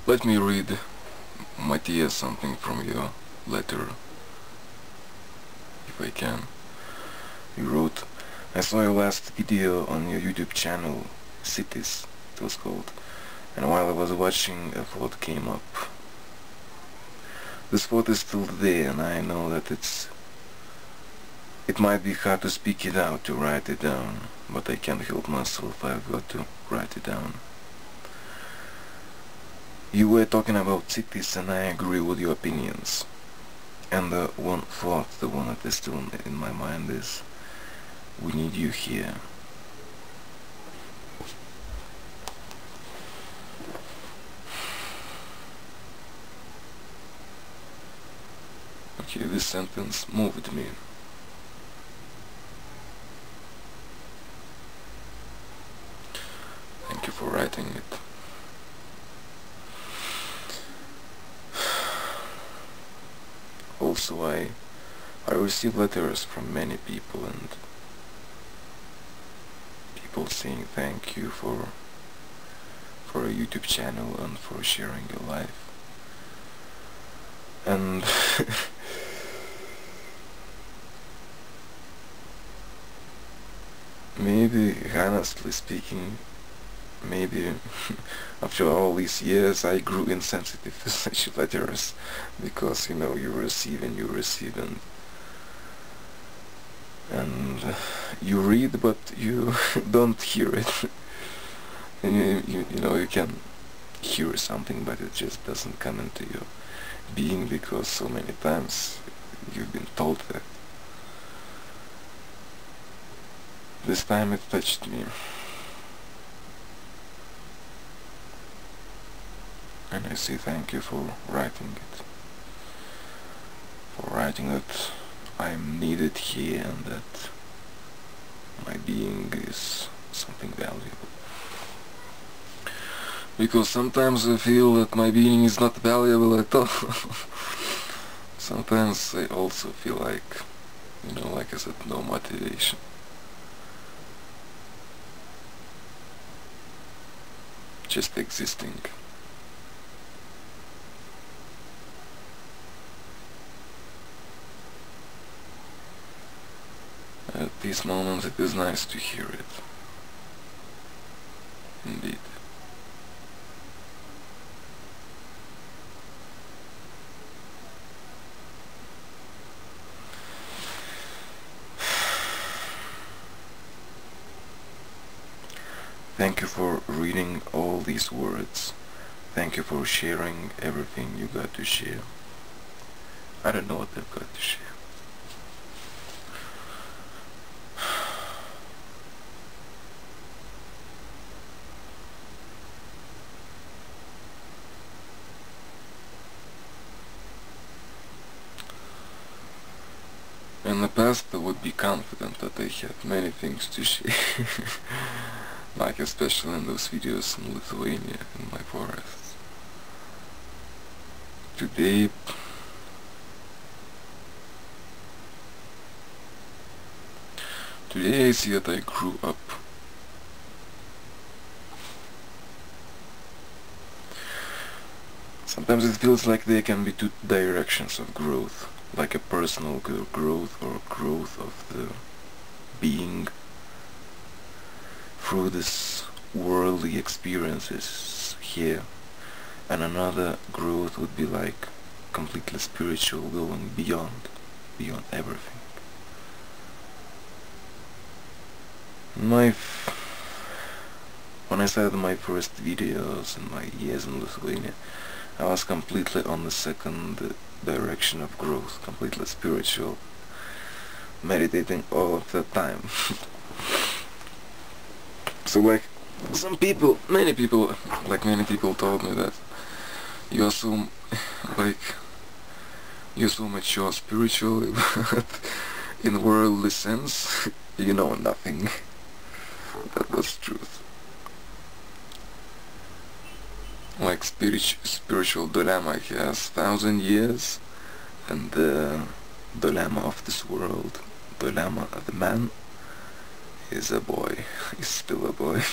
Let me read, Mathias, something from your letter, if I can. You wrote, I saw your last video on your YouTube channel, Cities, it was called, and while I was watching, a thought came up. This thought is still there, and I know that it might be hard to speak it out, to write it down, but I can't help myself, I've got to write it down. You were talking about cities, and I agree with your opinions. And the one thought, the one that is still in my mind is, we need you here. Okay, this sentence moved me. Thank you for writing it. Also, I receive letters from many people, and people saying thank you for a YouTube channel and for sharing your life. And maybe, honestly speaking, maybe after all these years I grew insensitive to such letters, because, you know, you receive and you read, but you don't hear it. And you know, you can hear something, but it just doesn't come into your being, because so many times you've been told that. This time it touched me, and I say thank you for writing it, for writing that I'm needed here and that my being is something valuable. Because sometimes I feel that my being is not valuable at all. Sometimes I also feel like, you know, like I said, no motivation. Just existing. At these moments it is nice to hear it. Indeed. Thank you for reading all these words. Thank you for sharing everything you got to share. I don't know what I've got to share. In the past I would be confident that I had many things to share. Like especially in those videos in Lithuania, in my forests. Today I see that I grew up. Sometimes it feels like there can be two directions of growth, like a personal growth or growth of the being through this worldly experiences here, and another growth would be like completely spiritual, going beyond everything. When I started my first videos in my years in Lithuania, I was completely on the second direction of growth, completely spiritual, meditating all of the time. So like many people told me that you're so mature spiritually, but in worldly sense you know nothing. That was truth. Like spiritual dilemma, he has 1,000 years, and the dilemma of this world, dilemma of the man, is a boy. He's still a boy.